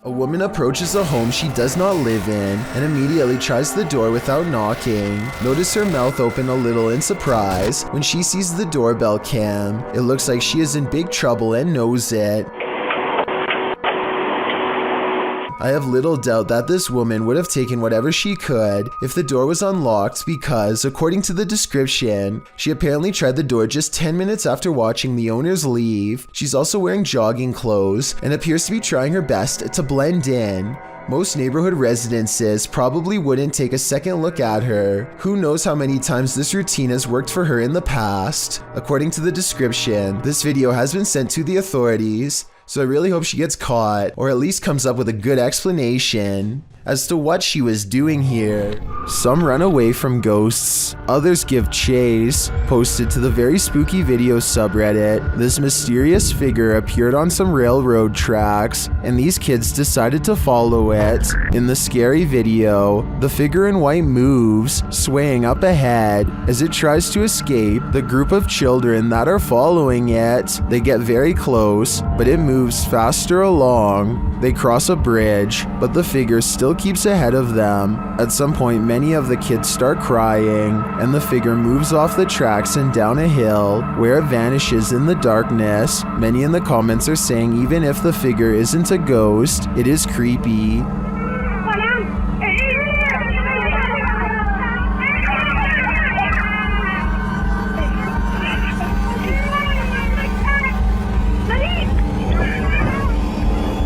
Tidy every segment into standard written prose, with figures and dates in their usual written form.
A woman approaches a home she does not live in and immediately tries the door without knocking. Notice her mouth open a little in surprise when she sees the doorbell cam. It looks like she is in big trouble and knows it. I have little doubt that this woman would have taken whatever she could if the door was unlocked because, according to the description, she apparently tried the door just 10 minutes after watching the owners leave. She's also wearing jogging clothes and appears to be trying her best to blend in. Most neighborhood residences probably wouldn't take a second look at her. Who knows how many times this routine has worked for her in the past. According to the description, this video has been sent to the authorities, so I really hope she gets caught, or at least comes up with a good explanation as to what she was doing here. Some run away from ghosts, others give chase. Posted to the very spooky video subreddit, this mysterious figure appeared on some railroad tracks, and these kids decided to follow it. In the scary video, the figure in white moves, swaying up ahead as it tries to escape the group of children that are following it. They get very close, but it moves faster along. They cross a bridge, but the figure still keeps ahead of them. At some point, many of the kids start crying, and the figure moves off the tracks and down a hill, where it vanishes in the darkness. Many in the comments are saying even if the figure isn't a ghost, it is creepy.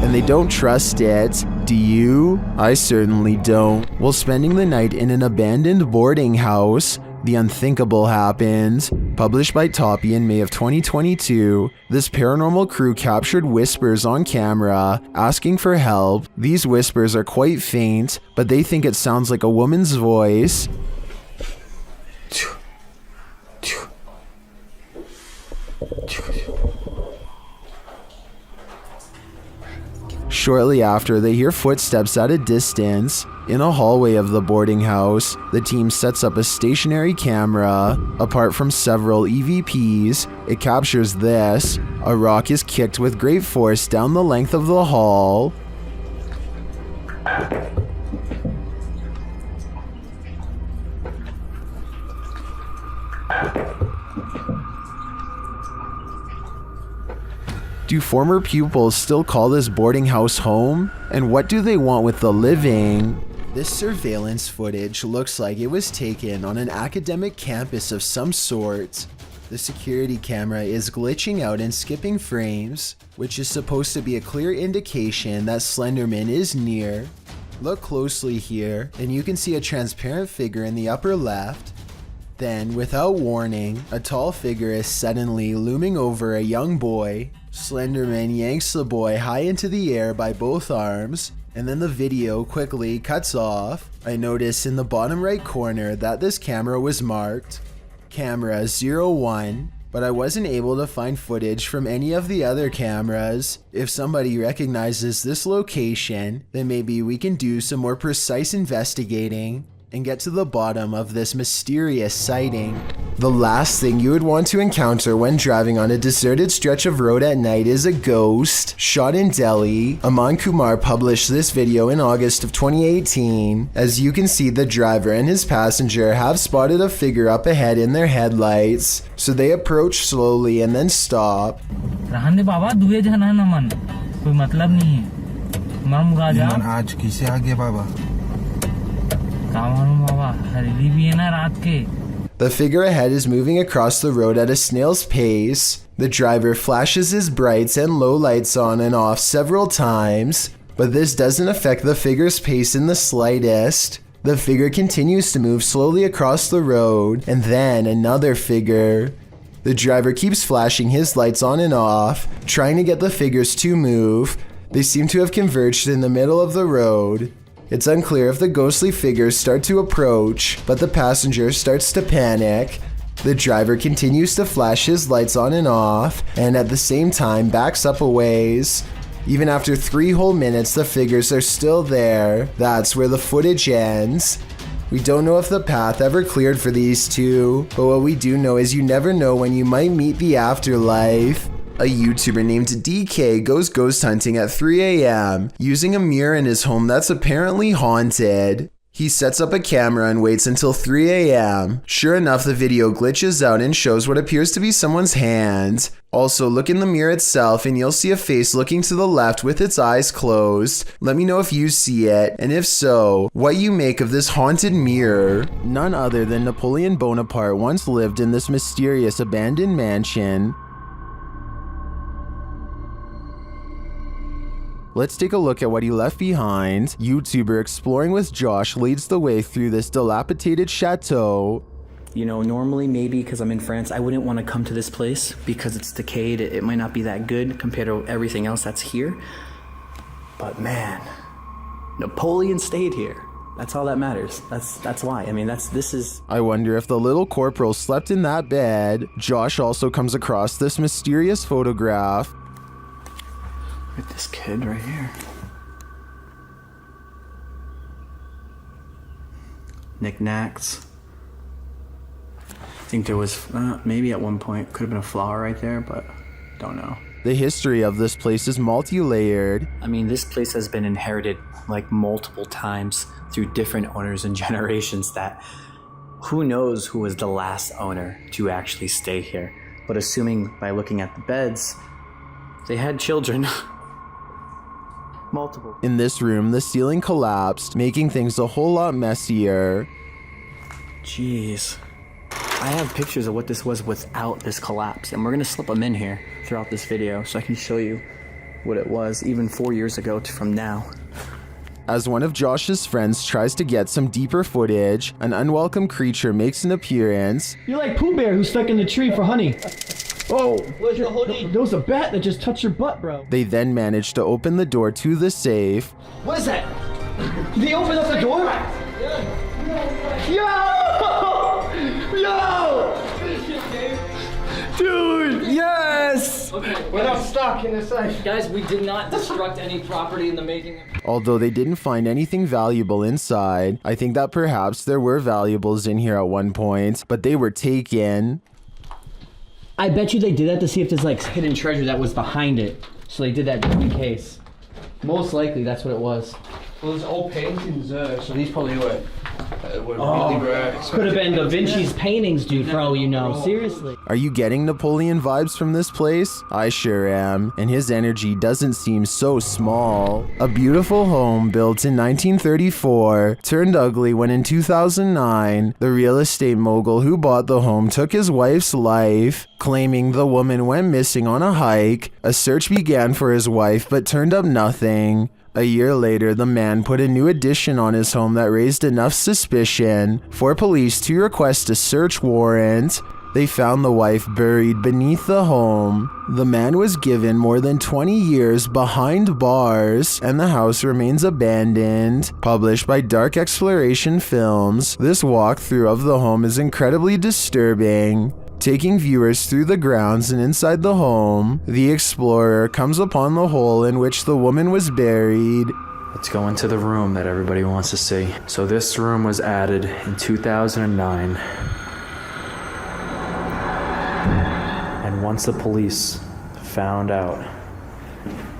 And they don't trust it. Do you? I certainly don't. While spending the night in an abandoned boarding house, the unthinkable happened. Published by Toppy in May of 2022, this paranormal crew captured whispers on camera, asking for help. These whispers are quite faint, but they think it sounds like a woman's voice. Shortly after, they hear footsteps at a distance. In a hallway of the boarding house, the team sets up a stationary camera. Apart from several EVPs, it captures this. A rock is kicked with great force down the length of the hall. Do former pupils still call this boarding house home? And what do they want with the living? This surveillance footage looks like it was taken on an academic campus of some sort. The security camera is glitching out and skipping frames, which is supposed to be a clear indication that Slenderman is near. Look closely here, and you can see a transparent figure in the upper left. Then, without warning, a tall figure is suddenly looming over a young boy. Slenderman yanks the boy high into the air by both arms, and then the video quickly cuts off. I noticed in the bottom right corner that this camera was marked Camera 01, but I wasn't able to find footage from any of the other cameras. If somebody recognizes this location, then maybe we can do some more precise investigating and get to the bottom of this mysterious sighting. The last thing you would want to encounter when driving on a deserted stretch of road at night is a ghost. Shot in Delhi, Aman Kumar published this video in August of 2018. As you can see, the driver and his passenger have spotted a figure up ahead in their headlights, so they approach slowly and then stop. The figure ahead is moving across the road at a snail's pace. The driver flashes his brights and low lights on and off several times, but this doesn't affect the figure's pace in the slightest. The figure continues to move slowly across the road, and then another figure. The driver keeps flashing his lights on and off, trying to get the figures to move. They seem to have converged in the middle of the road. It's unclear if the ghostly figures start to approach, but the passenger starts to panic. The driver continues to flash his lights on and off, and at the same time backs up a ways. Even after 3 whole minutes, the figures are still there. That's where the footage ends. We don't know if the path ever cleared for these two, but what we do know is you never know when you might meet the afterlife. A YouTuber named DK goes ghost hunting at 3 a.m. using a mirror in his home that's apparently haunted. He sets up a camera and waits until 3 a.m. Sure enough, the video glitches out and shows what appears to be someone's hand. Also, look in the mirror itself and you'll see a face looking to the left with its eyes closed. Let me know if you see it, and if so, what you make of this haunted mirror. None other than Napoleon Bonaparte once lived in this mysterious abandoned mansion. Let's take a look at what he left behind. YouTuber Exploring with Josh leads the way through this dilapidated chateau. You know, normally maybe because I'm in France, I wouldn't want to come to this place because it's decayed. It might not be that good compared to everything else that's here. But man, Napoleon stayed here. That's all that matters. That's why. I mean, this is... I wonder if the little corporal slept in that bed. Josh also comes across this mysterious photograph. Look at this kid right here. Knickknacks. I think there was, maybe at one point, could have been a flower right there, but don't know. The history of this place is multi-layered. I mean, this place has been inherited like multiple times through different owners and generations that who knows who was the last owner to actually stay here. But assuming by looking at the beds, they had children. Multiple. In this room, the ceiling collapsed, making things a whole lot messier. Jeez. I have pictures of what this was without this collapse, and we're gonna slip them in here throughout this video so I can show you what it was even 4 years ago from now. As one of Josh's friends tries to get some deeper footage, an unwelcome creature makes an appearance. You're like Pooh Bear who's stuck in the tree for honey. Oh, there was a bat that just touched your butt, bro. They then manage to open the door to the safe. What is that? Did they open up the door? Yo! Yo! Dude, yes! Okay, we're not stuck in the safe. Guys, we did not destruct any property in the making. Although they didn't find anything valuable inside, I think that perhaps there were valuables in here at one point, but they were taken. I bet you they did that to see if there's like hidden treasure that was behind it. So they did that just in case. Most likely that's what it was. Well, there's old paintings, so these probably were really rare. Could have been Da Vinci's paintings, dude, for all you know. Seriously. Are you getting Napoleon vibes from this place? I sure am, and his energy doesn't seem so small. A beautiful home built in 1934 turned ugly when in 2009, the real estate mogul who bought the home took his wife's life, claiming the woman went missing on a hike. A search began for his wife but turned up nothing. A year later, the man put a new addition on his home that raised enough suspicion for police to request a search warrant. They found the wife buried beneath the home. The man was given more than 20 years behind bars, and the house remains abandoned. Published by Dark Exploration Films, this walkthrough of the home is incredibly disturbing. Taking viewers through the grounds and inside the home, the explorer comes upon the hole in which the woman was buried. Let's go into the room that everybody wants to see. So this room was added in 2009. And once the police found out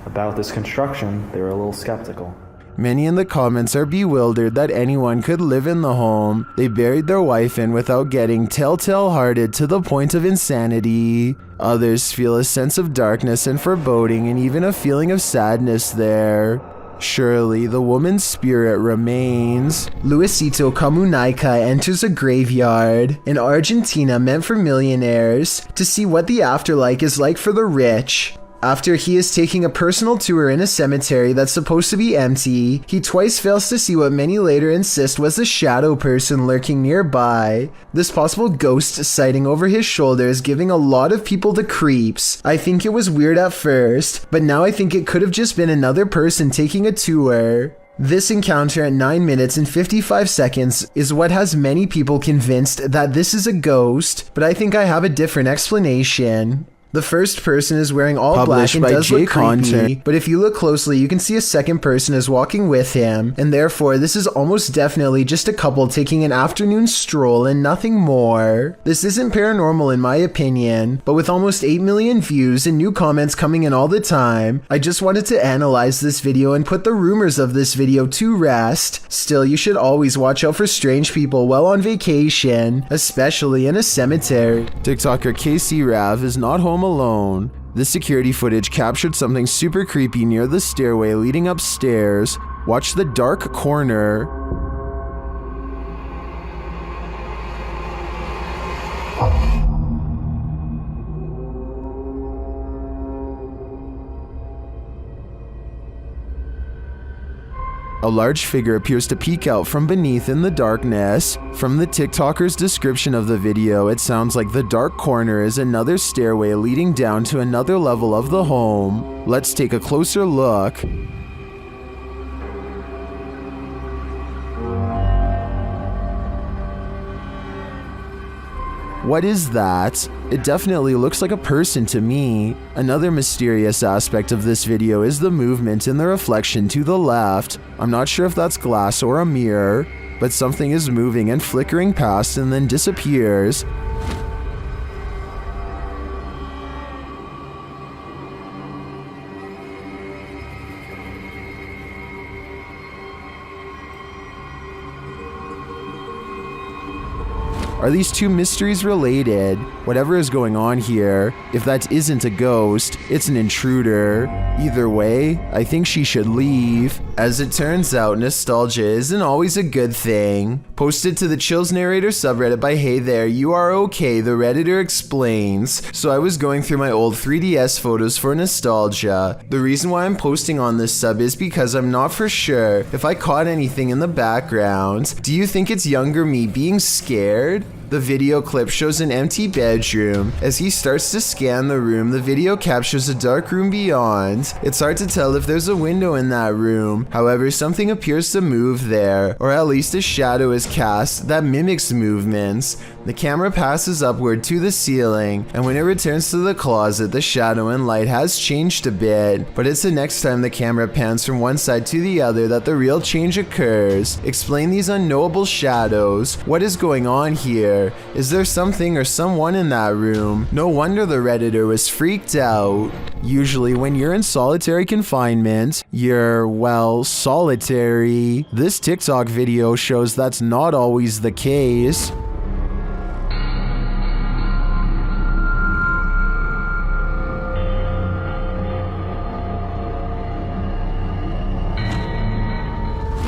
about this construction, they were a little skeptical. Many in the comments are bewildered that anyone could live in the home they buried their wife in without getting telltale-hearted to the point of insanity. Others feel a sense of darkness and foreboding and even a feeling of sadness there. Surely the woman's spirit remains. Luisito Comunica enters a graveyard in Argentina meant for millionaires to see what the afterlife is like for the rich. After he is taking a personal tour in a cemetery that's supposed to be empty, he twice fails to see what many later insist was a shadow person lurking nearby. This possible ghost sighting over his shoulder is giving a lot of people the creeps. I think it was weird at first, but now I think it could have just been another person taking a tour. This encounter at 9 minutes and 55 seconds is what has many people convinced that this is a ghost, but I think I have a different explanation. The first person is wearing all black and does look creepy, but if you look closely, you can see a second person is walking with him, and therefore this is almost definitely just a couple taking an afternoon stroll and nothing more. This isn't paranormal in my opinion, but with almost 8 million views and new comments coming in all the time, I just wanted to analyze this video and put the rumors of this video to rest. Still, you should always watch out for strange people while on vacation, especially in a cemetery. TikToker Casey Rav is not home alone. This security footage captured something super creepy near the stairway leading upstairs. Watch the dark corner. A large figure appears to peek out from beneath in the darkness. From the TikToker's description of the video, it sounds like the dark corner is another stairway leading down to another level of the home. Let's take a closer look. What is that? It definitely looks like a person to me. Another mysterious aspect of this video is the movement in the reflection to the left. I'm not sure if that's glass or a mirror, but something is moving and flickering past and then disappears. Are these two mysteries related? Whatever is going on here, if that isn't a ghost, it's an intruder. Either way, I think she should leave. As it turns out, nostalgia isn't always a good thing. Posted to the Chills Narrator subreddit by Hey There, You Are Okay, the Redditor explains. So I was going through my old 3DS photos for nostalgia. The reason why I'm posting on this sub is because I'm not for sure if I caught anything in the background. Do you think it's younger me being scared? The video clip shows an empty bedroom. As he starts to scan the room, the video captures a dark room beyond. It's hard to tell if there's a window in that room. However, something appears to move there, or at least a shadow is cast that mimics movements. The camera passes upward to the ceiling, and when it returns to the closet, the shadow and light has changed a bit, but it's the next time the camera pans from one side to the other that the real change occurs. Explain these unknowable shadows. What is going on here? Is there something or someone in that room? No wonder the Redditor was freaked out. Usually when you're in solitary confinement, you're, well, solitary. This TikTok video shows that's not always the case.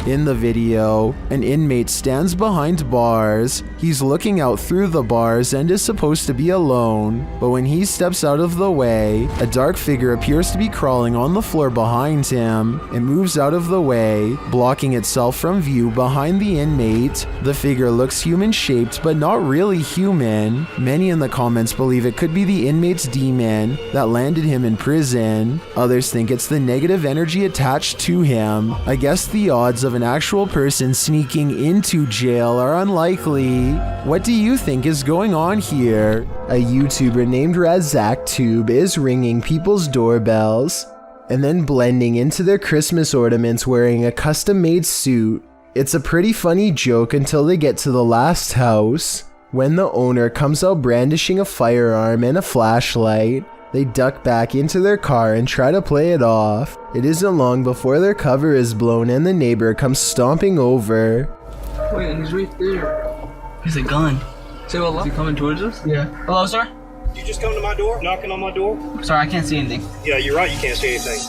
In the video, an inmate stands behind bars. He's looking out through the bars and is supposed to be alone, but when he steps out of the way, a dark figure appears to be crawling on the floor behind him. It moves out of the way, blocking itself from view behind the inmate. The figure looks human-shaped, but not really human. Many in the comments believe it could be the inmate's demon that landed him in prison. Others think it's the negative energy attached to him. I guess the odds of an actual person sneaking into jail are unlikely. What do you think is going on here? A YouTuber named RazakTube is ringing people's doorbells and then blending into their Christmas ornaments wearing a custom-made suit. It's a pretty funny joke until they get to the last house. When the owner comes out brandishing a firearm and a flashlight, they duck back into their car and try to play it off. It isn't long before their cover is blown and the neighbor comes stomping over. Wait, he's right there. He's a gun. Say hello. Is he coming towards us? Yeah. Hello, sir? You just come to my door, knocking on my door? Sorry, I can't see anything. Yeah, you're right, you can't see anything.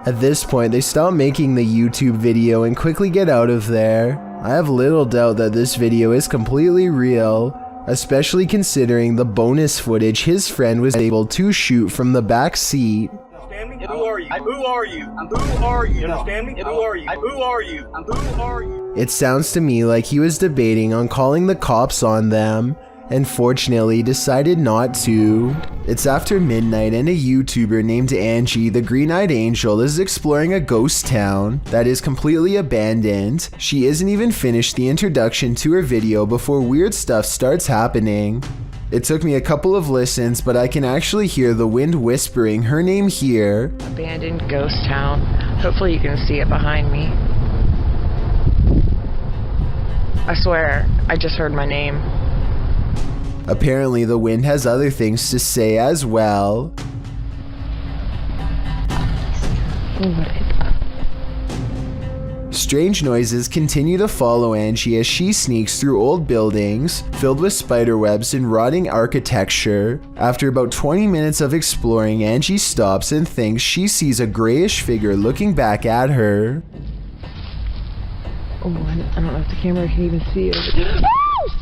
At this point, they stop making the YouTube video and quickly get out of there. I have little doubt that this video is completely real, especially considering the bonus footage his friend was able to shoot from the back seat. Understand me? Who are you? Who are you? Who are you? Understand me? Who are you? Who are you? Who are you? It sounds to me like he was debating on calling the cops on them, and fortunately decided not to. It's after midnight and a YouTuber named Angie, the Green-Eyed Angel, is exploring a ghost town that is completely abandoned. She isn't even finished the introduction to her video before weird stuff starts happening. It took me a couple of listens, but I can actually hear the wind whispering her name here. Abandoned ghost town. Hopefully you can see it behind me. I swear, I just heard my name. Apparently the wind has other things to say as well. Strange noises continue to follow Angie as she sneaks through old buildings filled with spiderwebs and rotting architecture. After about 20 minutes of exploring, Angie stops and thinks she sees a grayish figure looking back at her. Oh, I don't know if the camera can even see it.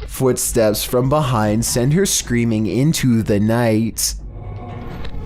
Footsteps from behind send her screaming into the night.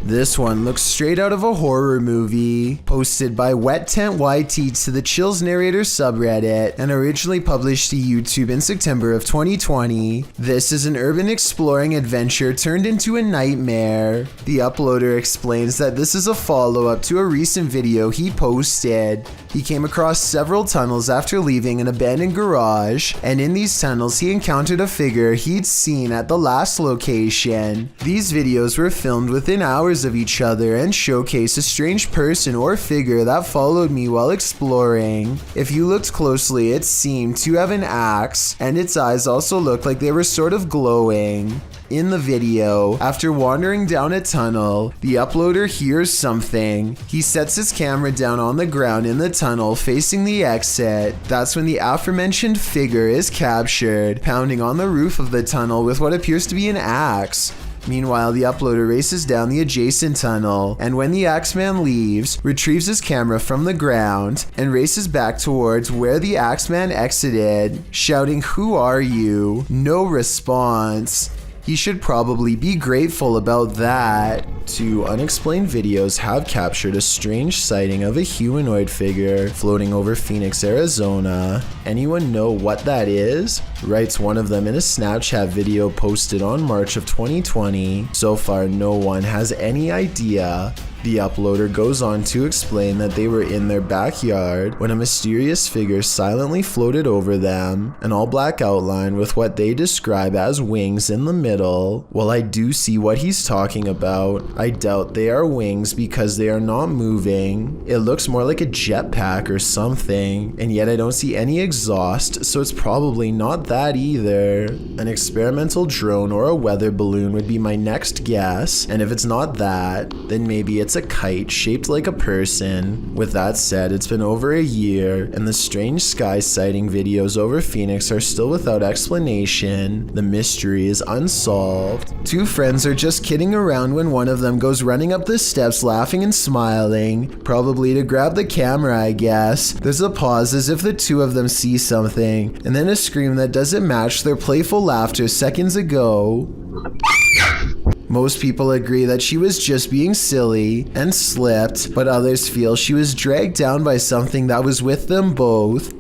This one looks straight out of a horror movie, posted by Wet Tent YT to the Chills Narrator subreddit and originally published to YouTube in September of 2020. This is an urban exploring adventure turned into a nightmare. The uploader explains that this is a follow-up to a recent video he posted. He came across several tunnels after leaving an abandoned garage, and in these tunnels he encountered a figure he'd seen at the last location. These videos were filmed within hours of each other and showcase a strange person or figure that followed me while exploring. If you looked closely, it seemed to have an axe, and its eyes also looked like they were sort of glowing. In the video, after wandering down a tunnel, the uploader hears something. He sets his camera down on the ground in the tunnel facing the exit. That's when the aforementioned figure is captured, pounding on the roof of the tunnel with what appears to be an axe. Meanwhile, the uploader races down the adjacent tunnel, and when the Axeman leaves, retrieves his camera from the ground and races back towards where the Axeman exited, shouting, "Who are you?" No response. He should probably be grateful about that. Two unexplained videos have captured a strange sighting of a humanoid figure floating over Phoenix, Arizona. Anyone know what that is? Writes one of them in a Snapchat video posted on March of 2020. So far, no one has any idea. The uploader goes on to explain that they were in their backyard when a mysterious figure silently floated over them, an all-black outline with what they describe as wings in the middle. While I do see what he's talking about, I doubt they are wings because they are not moving. It looks more like a jetpack or something, and yet I don't see any exhaust, so it's probably not that either. An experimental drone or a weather balloon would be my next guess, and if it's not that, then maybe it's a kite shaped like a person. With that said, it's been over a year, and the strange sky sighting videos over Phoenix are still without explanation. The mystery is unsolved. Two friends are just kidding around when one of them goes running up the steps laughing and smiling, probably to grab the camera, I guess. There's a pause as if the two of them see something, and then a scream that doesn't match their playful laughter seconds ago. Most people agree that she was just being silly and slipped, but others feel she was dragged down by something that was with them both.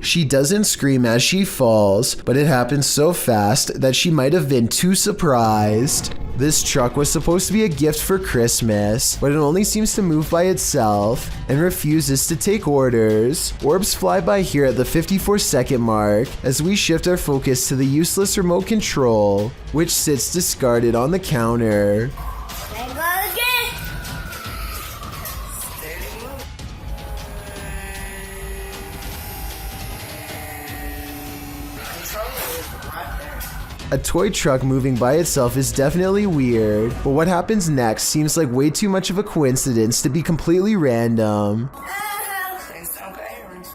She doesn't scream as she falls, but it happens so fast that she might have been too surprised. This truck was supposed to be a gift for Christmas, but it only seems to move by itself and refuses to take orders. Orbs fly by here at the 54-second mark as we shift our focus to the useless remote control, which sits discarded on the counter. A toy truck moving by itself is definitely weird, but what happens next seems like way too much of a coincidence to be completely random.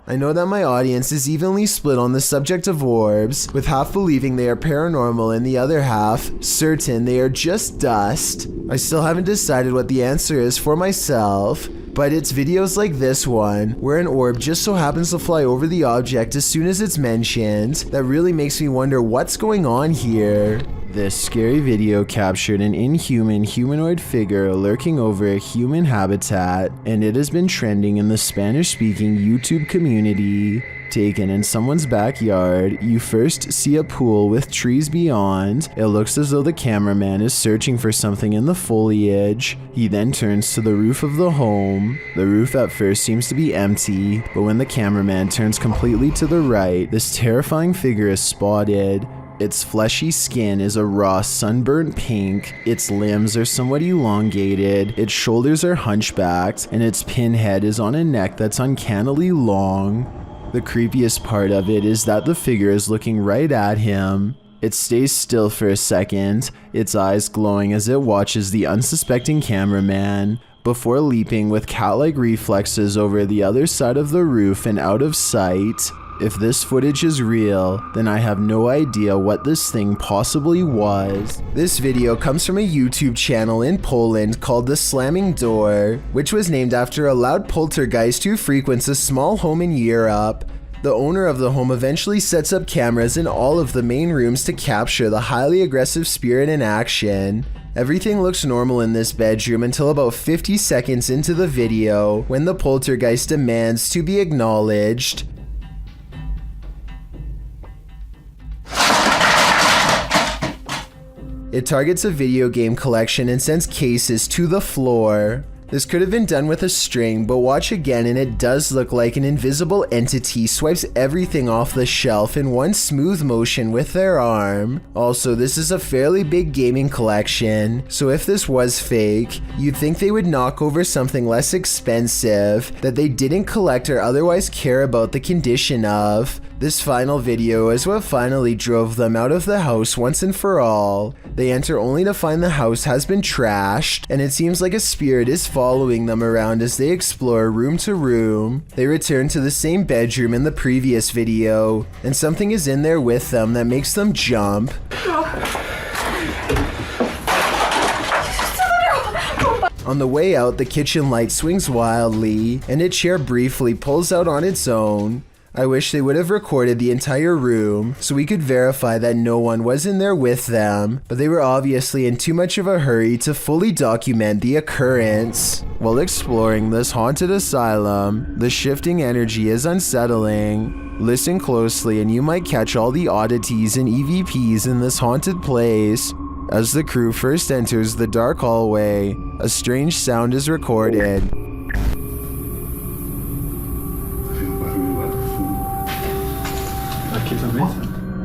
I know that my audience is evenly split on the subject of orbs, with half believing they are paranormal and the other half certain they are just dust. I still haven't decided what the answer is for myself, but it's videos like this one, where an orb just so happens to fly over the object as soon as it's mentioned, that really makes me wonder what's going on here. This scary video captured an inhuman humanoid figure lurking over a human habitat, and it has been trending in the Spanish-speaking YouTube community. Taken in someone's backyard, you first see a pool with trees beyond. It looks as though the cameraman is searching for something in the foliage. He then turns to the roof of the home. The roof at first seems to be empty, but when the cameraman turns completely to the right, this terrifying figure is spotted. Its fleshy skin is a raw sunburnt pink, its limbs are somewhat elongated, its shoulders are hunchbacked, and its pinhead is on a neck that's uncannily long. The creepiest part of it is that the figure is looking right at him. It stays still for a second, its eyes glowing as it watches the unsuspecting cameraman, before leaping with cat-like reflexes over the other side of the roof and out of sight. If this footage is real, then I have no idea what this thing possibly was. This video comes from a YouTube channel in Poland called The Slamming Door, which was named after a loud poltergeist who frequents a small home in Europe. The owner of the home eventually sets up cameras in all of the main rooms to capture the highly aggressive spirit in action. Everything looks normal in this bedroom until about 50 seconds into the video, when the poltergeist demands to be acknowledged. It targets a video game collection and sends cases to the floor. This could have been done with a string, but watch again and it does look like an invisible entity swipes everything off the shelf in one smooth motion with their arm. Also, this is a fairly big gaming collection, so if this was fake, you'd think they would knock over something less expensive that they didn't collect or otherwise care about the condition of. This final video is what finally drove them out of the house once and for all. They enter only to find the house has been trashed, and it seems like a spirit is following them around as they explore room to room. They return to the same bedroom in the previous video, and something is in there with them that makes them jump. On the way out, the kitchen light swings wildly, and a chair briefly pulls out on its own. I wish they would have recorded the entire room so we could verify that no one was in there with them, but they were obviously in too much of a hurry to fully document the occurrence. While exploring this haunted asylum, the shifting energy is unsettling. Listen closely and you might catch all the oddities and EVPs in this haunted place. As the crew first enters the dark hallway, a strange sound is recorded.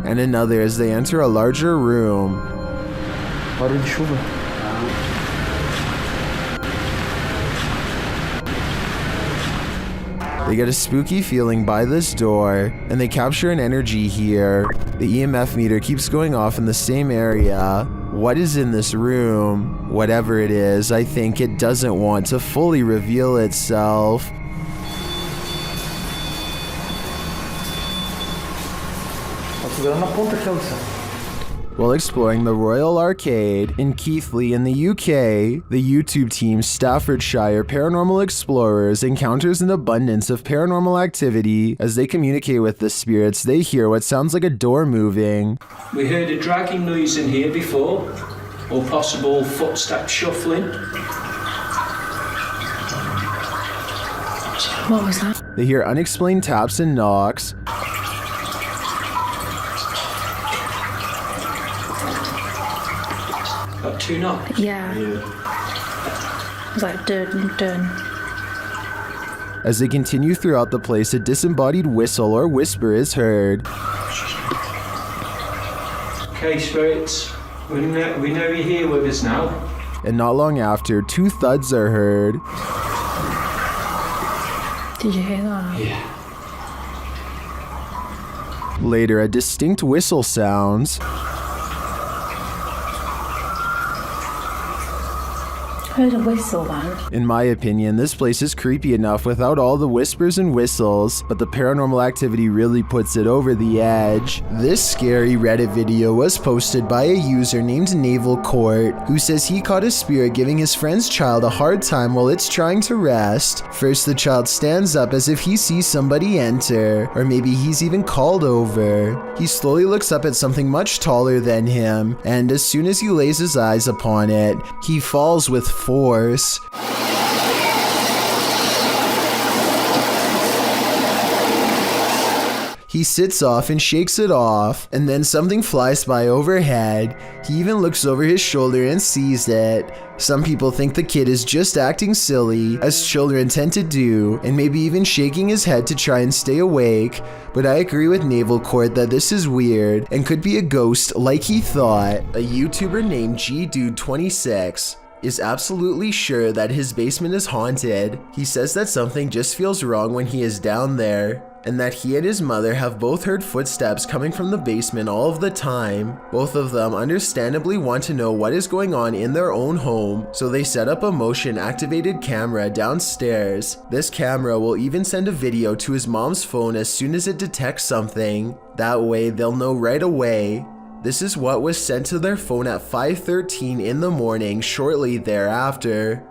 And another as they enter a larger room. Barulho de chuva. They get a spooky feeling by this door, and they capture an energy here. The EMF meter keeps going off in the same area. What is in this room? Whatever it is, I think it doesn't want to fully reveal itself. While exploring the Royal Arcade in Keighley in the UK, the YouTube team Staffordshire Paranormal Explorers encounters an abundance of paranormal activity. As they communicate with the spirits, they hear what sounds like a door moving. We heard a dragging noise in here before, or possible footsteps shuffling. What was that? They hear unexplained taps and knocks. Got two knocks? Yeah. It was like dun dun. As they continue throughout the place, a disembodied whistle or whisper is heard. Okay, spirits, we know you're here with us now. And not long after, two thuds are heard. Did you hear that? Yeah. Later, a distinct whistle sounds. I heard a whistle then. In my opinion, this place is creepy enough without all the whispers and whistles, but the paranormal activity really puts it over the edge. This scary Reddit video was posted by a user named Naval Court, who says he caught a spirit giving his friend's child a hard time while it's trying to rest. First, the child stands up as if he sees somebody enter, or maybe he's even called over. He slowly looks up at something much taller than him, and as soon as he lays his eyes upon it, he falls with force. sits off and shakes it off, and then something flies by overhead. He even looks over his shoulder and sees it. Some people think the kid is just acting silly, as children tend to do, and maybe even shaking his head to try and stay awake, but I agree with Naval Court that this is weird and could be a ghost like he thought. A YouTuber named GDude26 is absolutely sure that his basement is haunted. He says that something just feels wrong when he is down there, and that he and his mother have both heard footsteps coming from the basement all of the time. Both of them understandably want to know what is going on in their own home, so they set up a motion-activated camera downstairs. This camera will even send a video to his mom's phone as soon as it detects something. That way they'll know right away. This is what was sent to their phone at 5:13 in the morning shortly thereafter.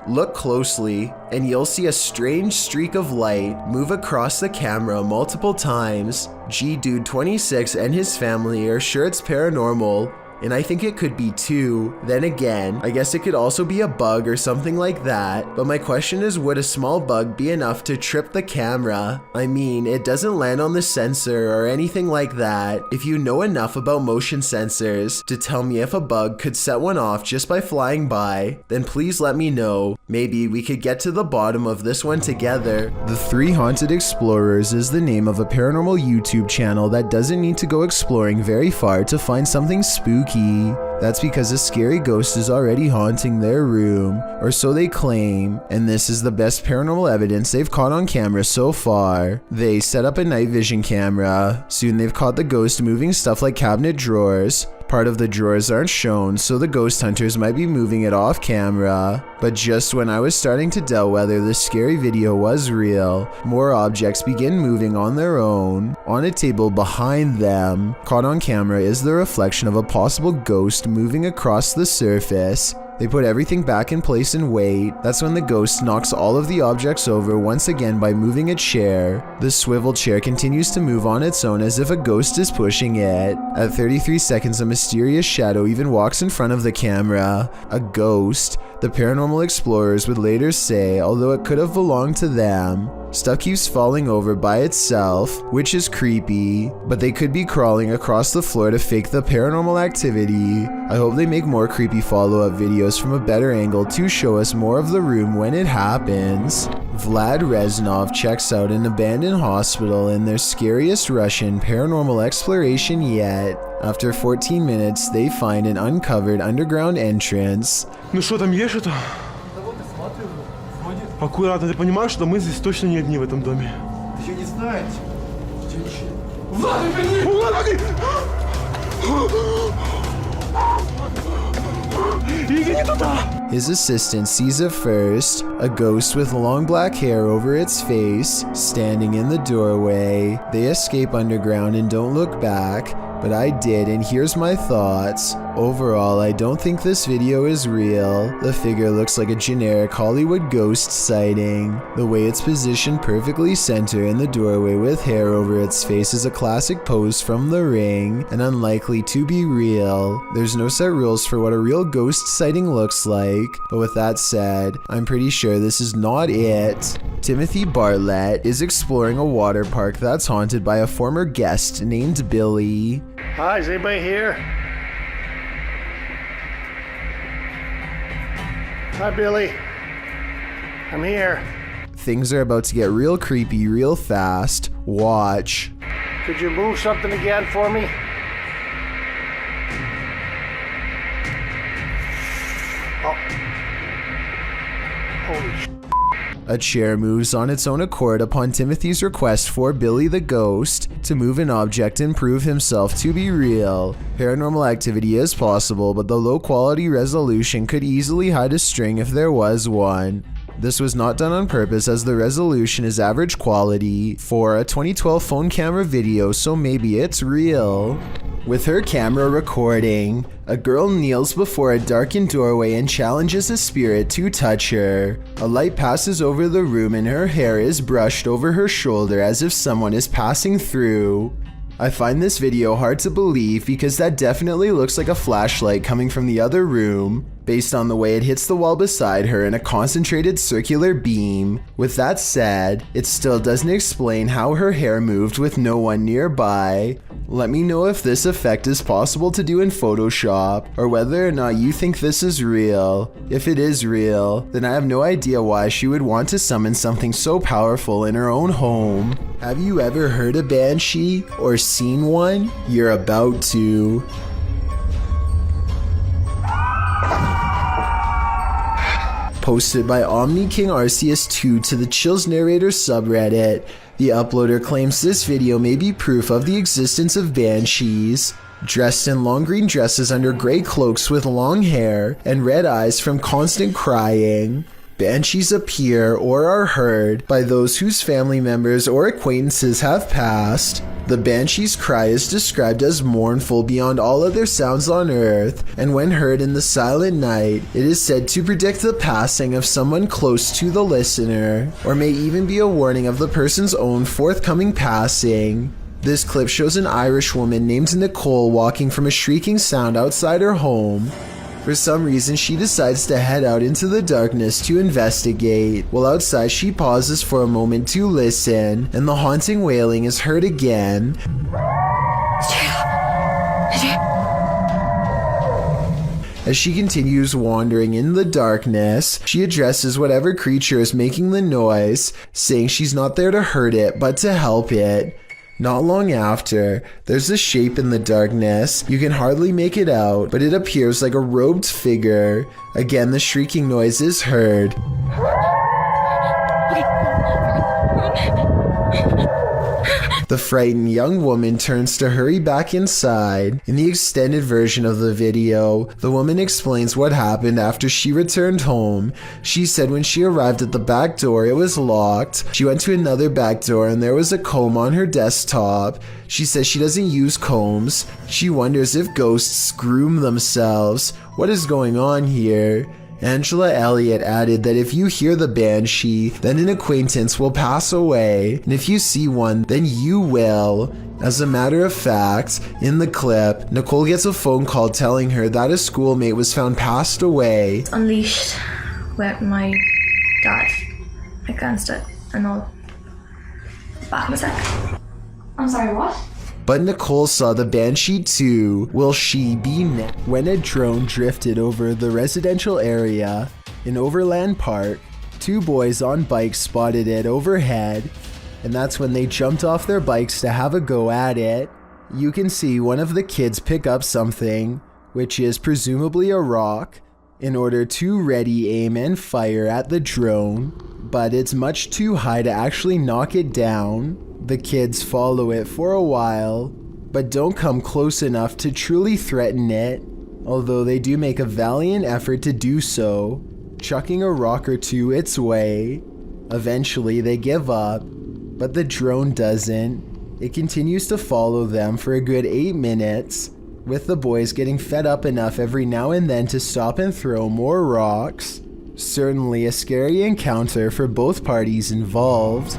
Look closely, and you'll see a strange streak of light move across the camera multiple times. GDude26 and his family are sure it's paranormal, and I think it could be too. Then again, I guess it could also be a bug or something like that, but my question is, would a small bug be enough to trip the camera? I mean, it doesn't land on the sensor or anything like that. If you know enough about motion sensors to tell me if a bug could set one off just by flying by, then please let me know. Maybe we could get to the bottom of this one together. The Three Haunted Explorers is the name of a paranormal YouTube channel that doesn't need to go exploring very far to find something spooky. That's because a scary ghost is already haunting their room, or so they claim, and this is the best paranormal evidence they've caught on camera so far. They set up a night vision camera. Soon they've caught the ghost moving stuff like cabinet drawers. Part of the drawers aren't shown, so the ghost hunters might be moving it off camera. But just when I was starting to doubt whether the scary video was real, more objects begin moving on their own. On a table behind them, caught on camera, is the reflection of a possible ghost moving across the surface. They put everything back in place and wait. That's when the ghost knocks all of the objects over once again by moving a chair. The swivel chair continues to move on its own as if a ghost is pushing it. At 33 seconds, a mysterious shadow even walks in front of the camera. A ghost, the paranormal explorers would later say, although it could have belonged to them. Stuff keeps falling over by itself, which is creepy, but they could be crawling across the floor to fake the paranormal activity. I hope they make more creepy follow-up videos from a better angle to show us more of the room when it happens. Vlad Reznov checks out an abandoned hospital in their scariest Russian paranormal exploration yet. After 14 minutes, they find an uncovered underground entrance. Ну что там есть что-то? Аккуратно, ты понимаешь, что мы здесь точно не одни в этом доме? Ты не знаете? Влад, верни! Влад, иди не туда! His assistant sees it first, a ghost with long black hair over its face, standing in the doorway. They escape underground and don't look back, but I did, and here's my thoughts. Overall, I don't think this video is real. The figure looks like a generic Hollywood ghost sighting. The way it's positioned perfectly center in the doorway with hair over its face is a classic pose from The Ring, and unlikely to be real. There's no set rules for what a real ghost sighting looks like, but with that said, I'm pretty sure this is not it. Timothy Bartlett is exploring a water park that's haunted by a former guest named Billy. Hi, is anybody here? Hi, Billy. I'm here. Things are about to get real creepy real fast. Watch. Could you move something again for me? Oh. Holy sh**. A chair moves on its own accord upon Timothy's request for Billy the Ghost to move an object and prove himself to be real. Paranormal activity is possible, but the low quality resolution could easily hide a string if there was one. This was not done on purpose as the resolution is average quality for a 2012 phone camera video, so maybe it's real. With her camera recording, a girl kneels before a darkened doorway and challenges a spirit to touch her. A light passes over the room and her hair is brushed over her shoulder as if someone is passing through. I find this video hard to believe because that definitely looks like a flashlight coming from the other room, based on the way it hits the wall beside her in a concentrated circular beam. With that said, it still doesn't explain how her hair moved with no one nearby. Let me know if this effect is possible to do in Photoshop, or whether or not you think this is real. If it is real, then I have no idea why she would want to summon something so powerful in her own home. Have you ever heard a banshee or seen one? You're about to. Posted by Omni King Arceus 2 to the Chills Narrator subreddit, the uploader claims this video may be proof of the existence of banshees. Dressed in long green dresses under gray cloaks with long hair and red eyes from constant crying, banshees appear or are heard by those whose family members or acquaintances have passed. The banshee's cry is described as mournful beyond all other sounds on earth, and when heard in the silent night, it is said to predict the passing of someone close to the listener, or may even be a warning of the person's own forthcoming passing. This clip shows an Irish woman named Nicole walking from a shrieking sound outside her home. For some reason, she decides to head out into the darkness to investigate. While outside, she pauses for a moment to listen, and the haunting wailing is heard again. As she continues wandering in the darkness, she addresses whatever creature is making the noise, saying she's not there to hurt it, but to help it. Not long after, there's a shape in the darkness. You can hardly make it out, but it appears like a robed figure. Again, the shrieking noise is heard. The frightened young woman turns to hurry back inside. In the extended version of the video, the woman explains what happened after she returned home. She said when she arrived at the back door, it was locked. She went to another back door and there was a comb on her desktop. She says she doesn't use combs. She wonders if ghosts groom themselves. What is going on here? Angela Elliott added that if you hear the banshee, then an acquaintance will pass away, and if you see one, then you will. As a matter of fact, in the clip, Nicole gets a phone call telling her that a schoolmate was found passed away. Unleashed with my dad against it and all. Back in a sec. I'm sorry, what? But Nicole saw the banshee too. Will she be next? When a drone drifted over the residential area in Overland Park, two boys on bikes spotted it overhead, and that's when they jumped off their bikes to have a go at it. You can see one of the kids pick up something, which is presumably a rock, in order to ready aim and fire at the drone, but it's much too high to actually knock it down. The kids follow it for a while, but don't come close enough to truly threaten it, although they do make a valiant effort to do so, chucking a rock or two its way. Eventually they give up, but the drone doesn't. It continues to follow them for a good 8 minutes, with the boys getting fed up enough every now and then to stop and throw more rocks. Certainly a scary encounter for both parties involved.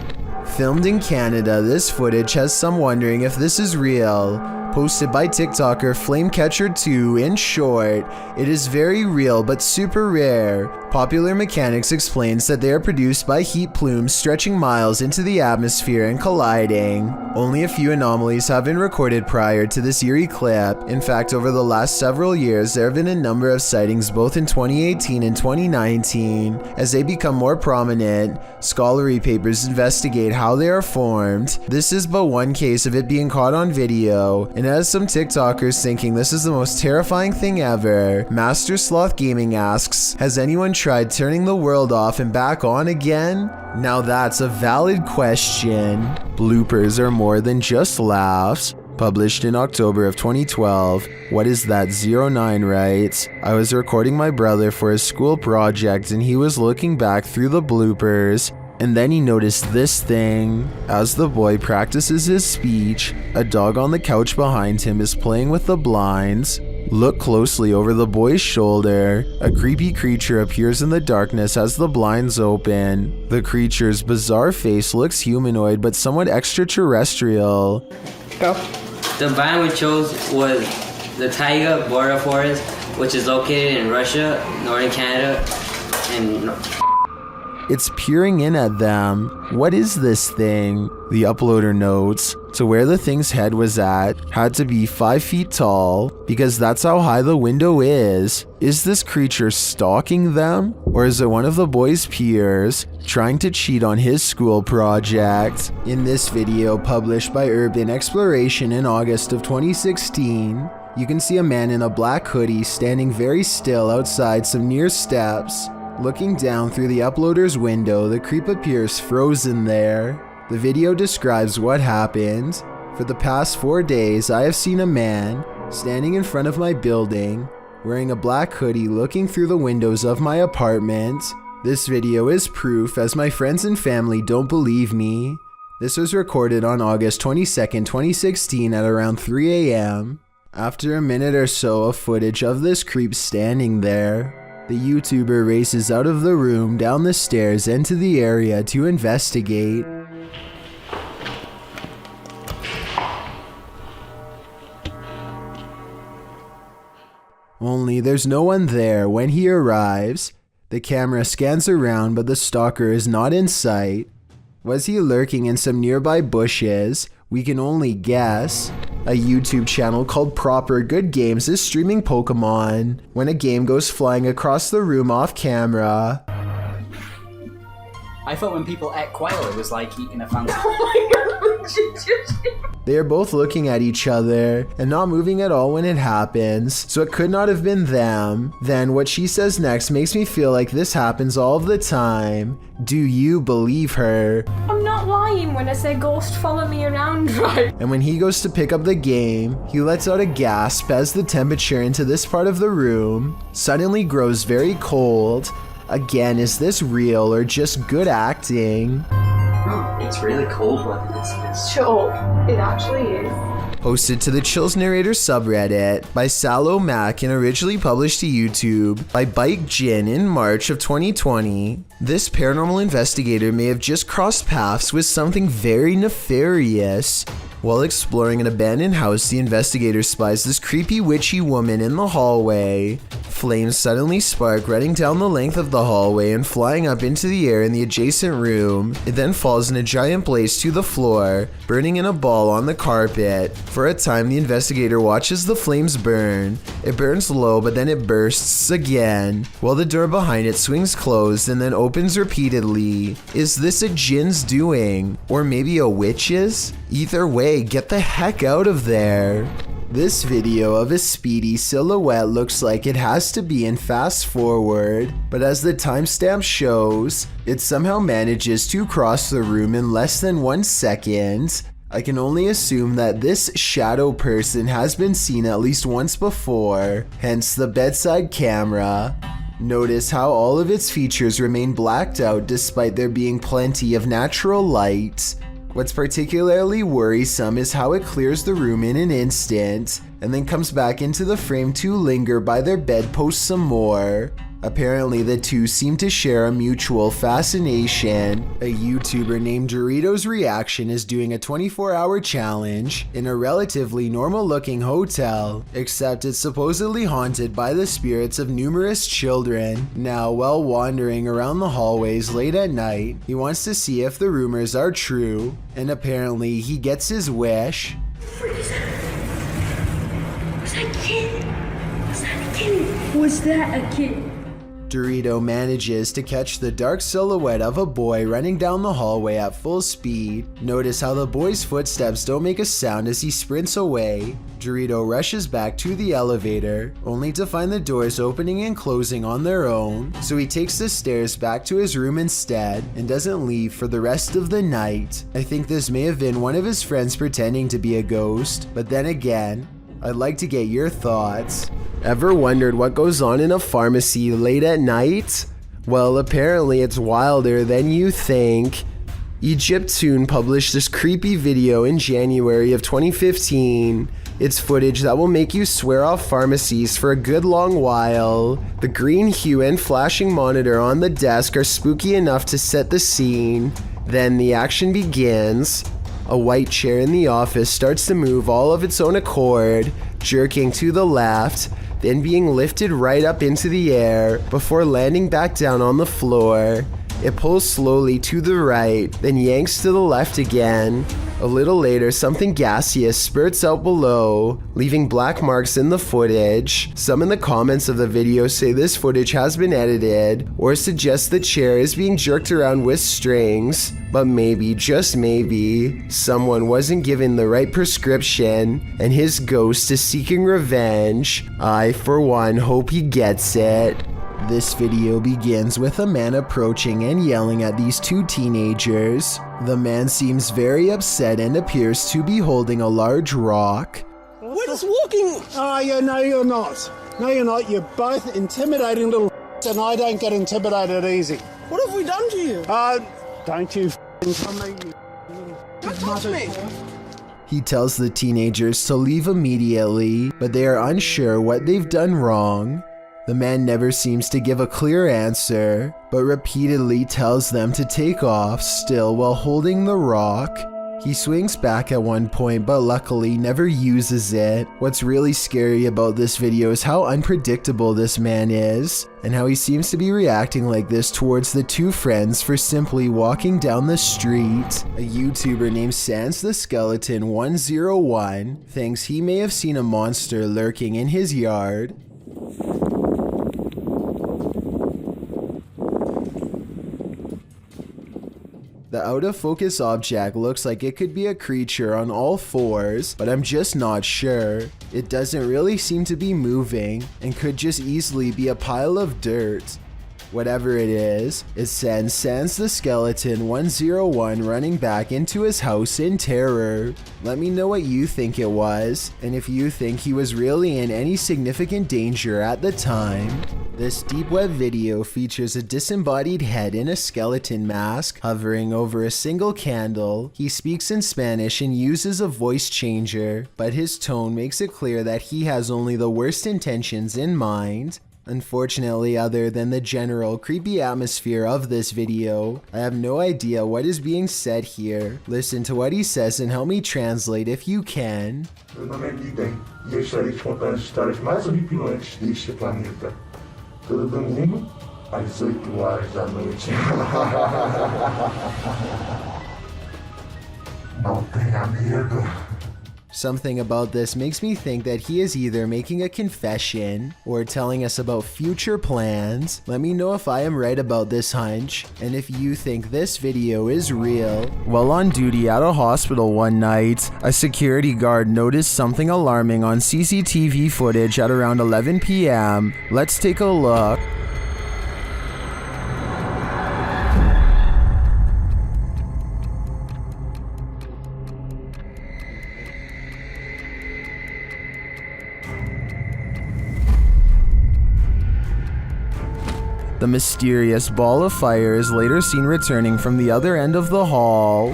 Filmed in Canada, this footage has some wondering if this is real. Posted by TikToker Flamecatcher2, in short, it is very real but super rare. Popular Mechanics explains that they are produced by heat plumes stretching miles into the atmosphere and colliding. Only a few anomalies have been recorded prior to this eerie clip. In fact, over the last several years, there have been a number of sightings both in 2018 and 2019. As they become more prominent, scholarly papers investigate how they are formed. This is but one case of it being caught on video, and as some TikTokers thinking this is the most terrifying thing ever, Master Sloth Gaming asks, has anyone tried turning the world off and back on again? Now that's a valid question. Bloopers are more than just laughs. Published in October of 2012, What Is That 09 writes, I was recording my brother for his school project and he was looking back through the bloopers, and then he noticed this thing. As the boy practices his speech, a dog on the couch behind him is playing with the blinds. Look closely over the boy's shoulder. A creepy creature appears in the darkness as the blinds open. The creature's bizarre face looks humanoid but somewhat extraterrestrial. Go. The biome we chose was the taiga border forest, which is located in Russia, northern Canada, and It's peering in at them. What is this thing? The uploader notes. To where the thing's head was at had to be 5 feet tall because that's how high the window is. Is this creature stalking them? Or is it one of the boys' peers trying to cheat on his school project? In this video published by Urban Exploration in August of 2016, you can see a man in a black hoodie standing very still outside some near steps. Looking down through the uploader's window, the creep appears frozen there. The video describes what happened. For the past 4 days, I have seen a man standing in front of my building, wearing a black hoodie looking through the windows of my apartment. This video is proof as my friends and family don't believe me. This was recorded on August 22nd, 2016 at around 3 a.m. After a minute or so of footage of this creep standing there, the YouTuber races out of the room, down the stairs, into the area to investigate. Only there's no one there when he arrives. The camera scans around, but the stalker is not in sight. Was he lurking in some nearby bushes? We can only guess. A YouTube channel called Proper Good Games is streaming Pokemon when a game goes flying across the room off camera. I thought when people ate quail, it was like eating a fancy. They are both looking at each other and not moving at all when it happens, so it could not have been them. Then what she says next makes me feel like this happens all of the time. Do you believe her? I'm not lying when I say ghost follow me around, right? And when he goes to pick up the game, he lets out a gasp as the temperature into this part of the room suddenly grows very cold. Again, is this real or just good acting? It's really cold weather, isn't it? Sure, it actually is. Posted to the Chills Narrator subreddit by Sallow Mac and originally published to YouTube by Bike Jin in March of 2020. This paranormal investigator may have just crossed paths with something very nefarious. While exploring an abandoned house, the investigator spies this creepy witchy woman in the hallway. Flames suddenly spark, running down the length of the hallway and flying up into the air in the adjacent room. It then falls in a giant blaze to the floor, burning in a ball on the carpet. For a time, the investigator watches the flames burn. It burns low, but then it bursts again, while the door behind it swings closed and then opens repeatedly. Is this a djinn's doing? Or maybe a witch's? Either way, get the heck out of there. This video of a speedy silhouette looks like it has to be in fast forward, but as the timestamp shows, it somehow manages to cross the room in less than 1 second. I can only assume that this shadow person has been seen at least once before, hence the bedside camera. Notice how all of its features remain blacked out despite there being plenty of natural light. What's particularly worrisome is how it clears the room in an instant and then comes back into the frame to linger by their bedpost some more. Apparently the two seem to share a mutual fascination. A YouTuber named Doritos Reaction is doing a 24-hour challenge in a relatively normal-looking hotel, except it's supposedly haunted by the spirits of numerous children. Now, while wandering around the hallways late at night, he wants to see if the rumors are true, and apparently he gets his wish. Was that a kid? Was that a kid? Was that a kid? Dorito manages to catch the dark silhouette of a boy running down the hallway at full speed. Notice how the boy's footsteps don't make a sound as he sprints away. Dorito rushes back to the elevator, only to find the doors opening and closing on their own, so he takes the stairs back to his room instead and doesn't leave for the rest of the night. I think this may have been one of his friends pretending to be a ghost, but then again, I'd like to get your thoughts. Ever wondered what goes on in a pharmacy late at night? Well, apparently it's wilder than you think. Egyptoon published this creepy video in January of 2015. It's footage that will make you swear off pharmacies for a good long while. The green hue and flashing monitor on the desk are spooky enough to set the scene. Then the action begins. A white chair in the office starts to move all of its own accord, jerking to the left, then being lifted right up into the air before landing back down on the floor. It pulls slowly to the right, then yanks to the left again. A little later, something gaseous spurts out below, leaving black marks in the footage. Some in the comments of the video say this footage has been edited, or suggest the chair is being jerked around with strings. But maybe, just maybe, someone wasn't given the right prescription, and his ghost is seeking revenge. I, for one, hope he gets it. This video begins with a man approaching and yelling at these two teenagers. The man seems very upset and appears to be holding a large rock. We're just walking. Oh, yeah, no, you're not. No, you're not. You're both intimidating little and I don't get intimidated easy. What have we done to you? Don't you come me, you don't touch me. He tells the teenagers to leave immediately, but they are unsure what they've done wrong. The man never seems to give a clear answer, but repeatedly tells them to take off, still while holding the rock. He swings back at one point, but luckily never uses it. What's really scary about this video is how unpredictable this man is, and how he seems to be reacting like this towards the two friends for simply walking down the street. A YouTuber named Sans the Skeleton 101 thinks he may have seen a monster lurking in his yard. The out-of-focus object looks like it could be a creature on all fours, but I'm just not sure. It doesn't really seem to be moving, and could just easily be a pile of dirt. Whatever it is, it sends Sans the Skeleton 101 running back into his house in terror. Let me know what you think it was, and if you think he was really in any significant danger at the time. This deep web video features a disembodied head in a skeleton mask hovering over a single candle. He speaks in Spanish and uses a voice changer, but his tone makes it clear that he has only the worst intentions in mind. Unfortunately, other than the general creepy atmosphere of this video, I have no idea what is being said here. Listen to what he says and help me translate if you can. Meu nome é Idem e eu estarei te contando as histórias mais horripilantes deste planeta. Todo domingo, às 8 horas da noite. Não tenha medo. Something about this makes me think that he is either making a confession or telling us about future plans. Let me know if I am right about this hunch, and if you think this video is real. While on duty at a hospital one night, a security guard noticed something alarming on CCTV footage at around 11 p.m. Let's take a look. The mysterious ball of fire is later seen returning from the other end of the hall.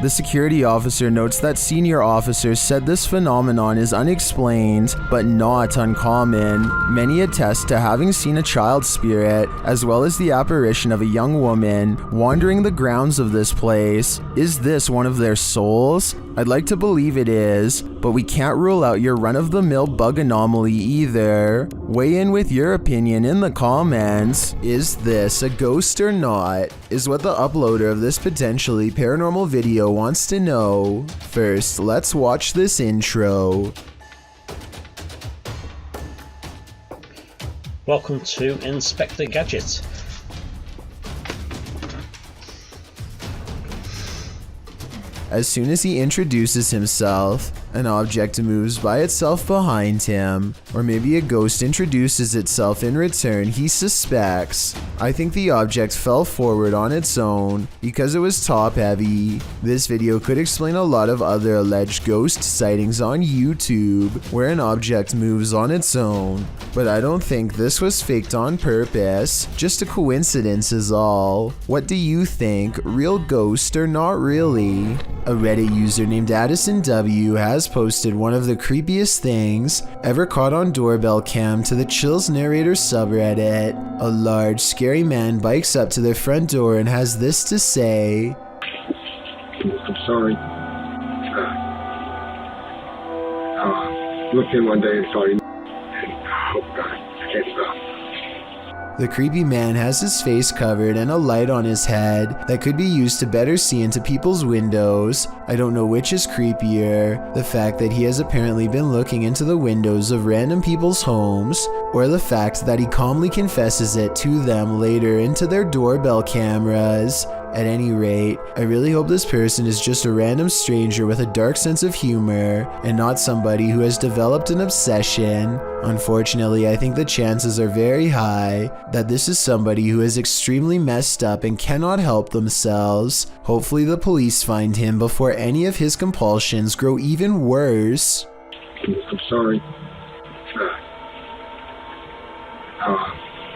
The security officer notes that senior officers said this phenomenon is unexplained, but not uncommon. Many attest to having seen a child spirit, as well as the apparition of a young woman, wandering the grounds of this place. Is this one of their souls? I'd like to believe it is, but we can't rule out your run-of-the-mill bug anomaly either. Weigh in with your opinion in the comments. Is this a ghost or not? Is what the uploader of this potentially paranormal video wants to know. First, let's watch this intro. Welcome to Inspector Gadget. As soon as he introduces himself, An object moves by itself behind him, or maybe a ghost introduces itself in return, he suspects. I think the object fell forward on its own because it was top heavy. This video could explain a lot of other alleged ghost sightings on YouTube where an object moves on its own, but I don't think this was faked on purpose, just a coincidence is all. What do you think? Real ghost or not really? A Reddit user named Addison W has posted one of the creepiest things ever caught on doorbell cam to the Chills Narrator subreddit. A large, scary man bikes up to their front door and has this to say. I'm sorry. Looked in one day and saw you. Oh God, I can't stop. The creepy man has his face covered and a light on his head that could be used to better see into people's windows. I don't know which is creepier, the fact that he has apparently been looking into the windows of random people's homes, or the fact that he calmly confesses it to them later into their doorbell cameras. At any rate, I really hope this person is just a random stranger with a dark sense of humor and not somebody who has developed an obsession. Unfortunately, I think the chances are very high that this is somebody who is extremely messed up and cannot help themselves. Hopefully the police find him before any of his compulsions grow even worse. I'm sorry.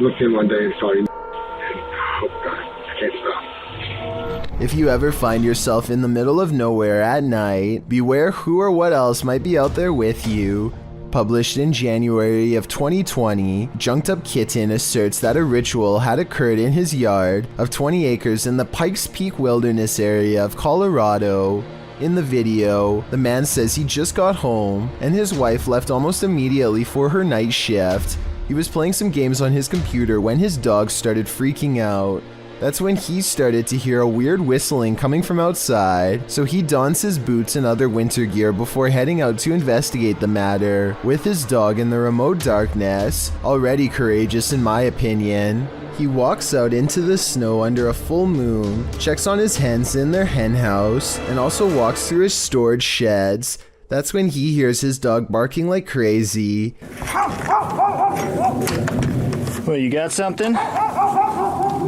Looked in one day and saw you. Oh God, I can't stop. If you ever find yourself in the middle of nowhere at night, beware who or what else might be out there with you. Published in January of 2020, Junked Up Kitten asserts that a ritual had occurred in his yard of 20 acres in the Pikes Peak Wilderness area of Colorado. In the video, the man says he just got home and his wife left almost immediately for her night shift. He was playing some games on his computer when his dog started freaking out. That's when he started to hear a weird whistling coming from outside, so he dons his boots and other winter gear before heading out to investigate the matter, with his dog in the remote darkness, already courageous in my opinion. He walks out into the snow under a full moon, checks on his hens in their hen house, and also walks through his storage sheds. That's when he hears his dog barking like crazy. Well, you got something?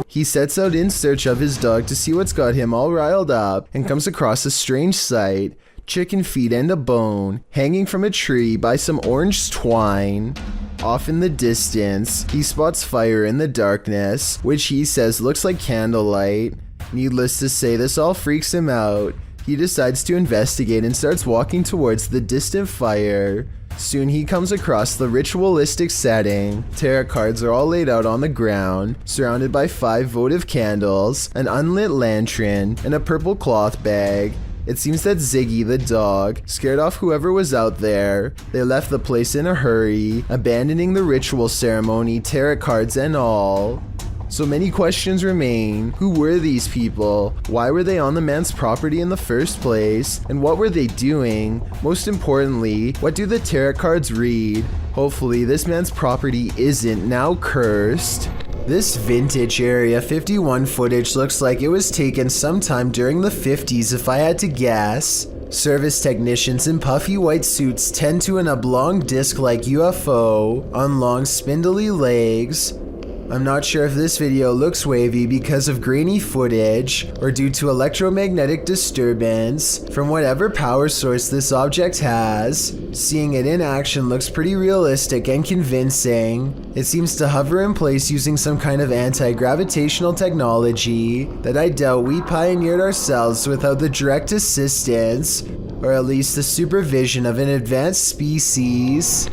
He sets out in search of his dog to see what's got him all riled up and comes across a strange sight, chicken feet and a bone, hanging from a tree by some orange twine. Off in the distance, he spots fire in the darkness, which he says looks like candlelight. Needless to say, this all freaks him out. He decides to investigate and starts walking towards the distant fire. Soon he comes across the ritualistic setting. Tarot cards are all laid out on the ground, surrounded by 5 votive candles, an unlit lantern, and a purple cloth bag. It seems that Ziggy, the dog, scared off whoever was out there. They left the place in a hurry, abandoning the ritual ceremony, tarot cards and all. So many questions remain. Who were these people? Why were they on the man's property in the first place? And what were they doing? Most importantly, what do the tarot cards read? Hopefully this man's property isn't now cursed. This vintage Area 51 footage looks like it was taken sometime during the 50s if I had to guess. Service technicians in puffy white suits tend to an oblong disc-like UFO on long spindly legs. I'm not sure if this video looks wavy because of grainy footage or due to electromagnetic disturbance from whatever power source this object has. Seeing it in action looks pretty realistic and convincing. It seems to hover in place using some kind of anti-gravitational technology that I doubt we pioneered ourselves without the direct assistance, or at least the supervision of an advanced species.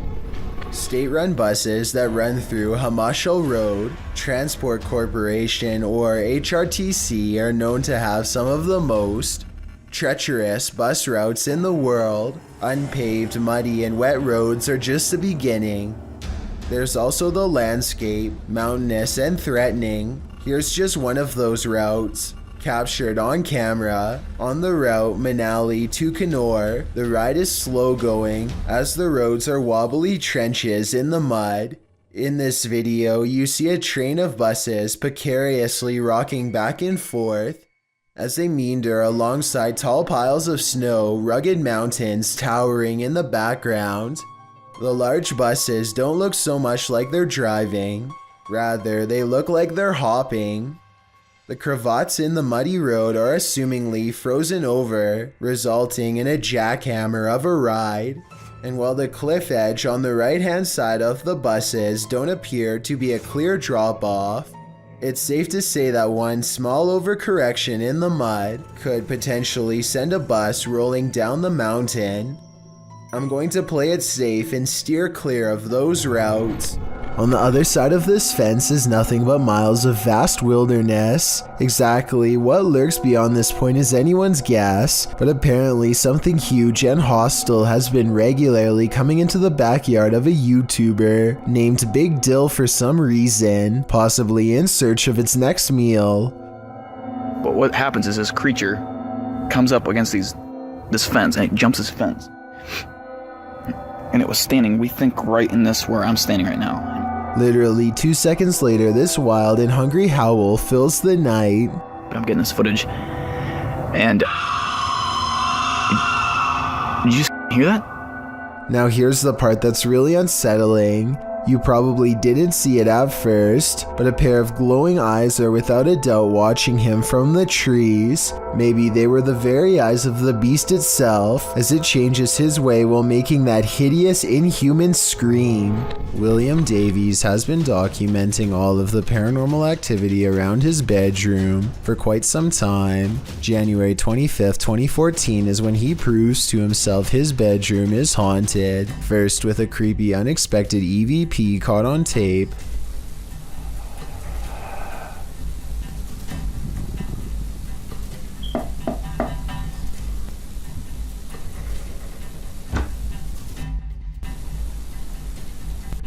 State-run buses that run through Hamashal Road Transport Corporation, or HRTC, are known to have some of the most treacherous bus routes in the world. Unpaved, muddy, and wet roads are just the beginning. There's also the landscape, mountainous and threatening. Here's just one of those routes, captured on camera. On the route Manali to Kannur, the ride is slow going as the roads are wobbly trenches in the mud. In this video, you see a train of buses precariously rocking back and forth, as they meander alongside tall piles of snow, rugged mountains towering in the background. The large buses don't look so much like they're driving, rather they look like they're hopping. The cravats in the muddy road are assumingly frozen over, resulting in a jackhammer of a ride. And while the cliff edge on the right-hand side of the buses don't appear to be a clear drop-off, it's safe to say that one small overcorrection in the mud could potentially send a bus rolling down the mountain. I'm going to play it safe and steer clear of those routes. On the other side of this fence is nothing but miles of vast wilderness. Exactly what lurks beyond this point is anyone's guess, but apparently something huge and hostile has been regularly coming into the backyard of a YouTuber named Big Dill for some reason, possibly in search of its next meal. But what happens is this creature comes up against this fence and it jumps this fence. And it was standing, we think, right in this where I'm standing right now. Literally 2 seconds later, this wild and hungry howl fills the night. I'm getting this footage, and did you hear that? Now here's the part that's really unsettling. You probably didn't see it at first, but a pair of glowing eyes are without a doubt watching him from the trees. Maybe they were the very eyes of the beast itself, as it changes his way while making that hideous, inhuman scream. William Davies has been documenting all of the paranormal activity around his bedroom for quite some time. January 25th, 2014 is when he proves to himself his bedroom is haunted, first with a creepy, unexpected EVP caught on tape.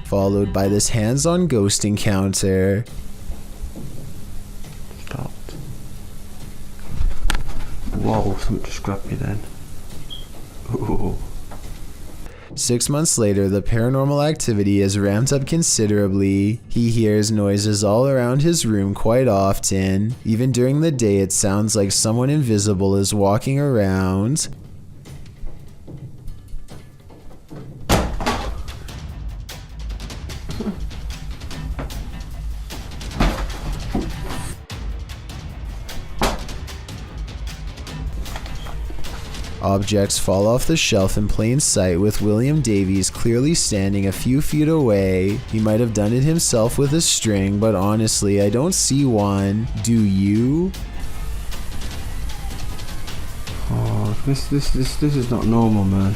Followed by this hands-on ghost encounter. Stopped. Whoa, something just grabbed me then. Ooh. 6 months later, the paranormal activity is ramped up considerably. He hears noises all around his room quite often. Even during the day, it sounds like someone invisible is walking around. Objects fall off the shelf in plain sight, with William Davies clearly standing a few feet away. He might have done it himself with a string, but honestly, I don't see one. Do you? Oh, this is not normal, man.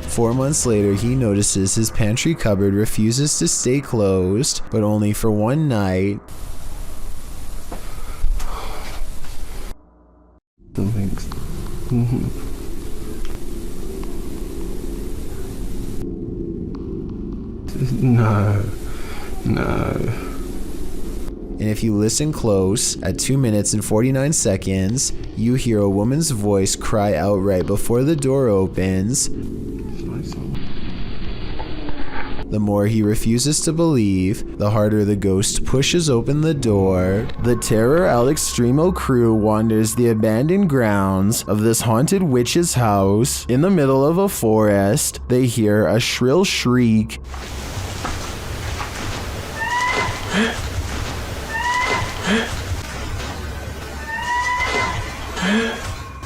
4 months later, he notices his pantry cupboard refuses to stay closed, but only for one night. Something's... No. And if you listen close, at 2 minutes and 49 seconds, you hear a woman's voice cry out right before the door opens. The more he refuses to believe, the harder the ghost pushes open the door. The Terror al Extremo crew wanders the abandoned grounds of this haunted witch's house. In the middle of a forest, they hear a shrill shriek.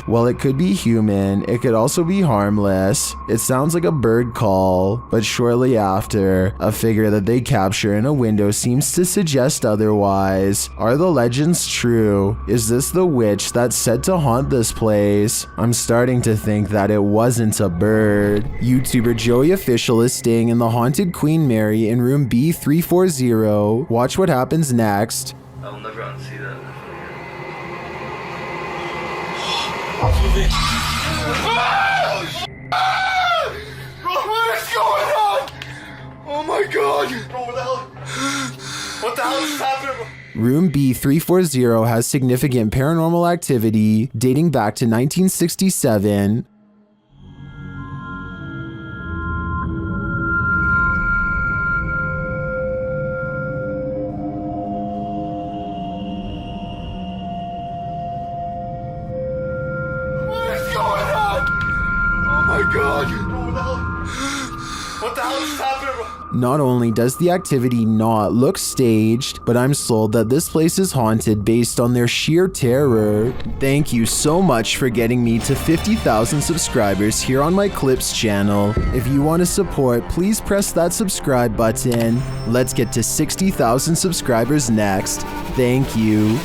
While it could be human, it could also be harmless. It sounds like a bird call, but shortly after, a figure that they capture in a window seems to suggest otherwise. Are the legends true? Is this the witch that's said to haunt this place? I'm starting to think that it wasn't a bird. YouTuber Joey Official is staying in the haunted Queen Mary in room B340. Watch what happens next. I'll never unsee that. Bro, what is going on? Oh my god! Bro, what the hell is happening? Room B340 has significant paranormal activity dating back to 1967. my god! What the hell is happening, bro? Not only does the activity not look staged, but I'm sold that this place is haunted based on their sheer terror. Thank you so much for getting me to 50,000 subscribers here on my Clips channel. If you want to support, please press that subscribe button. Let's get to 60,000 subscribers next. Thank you.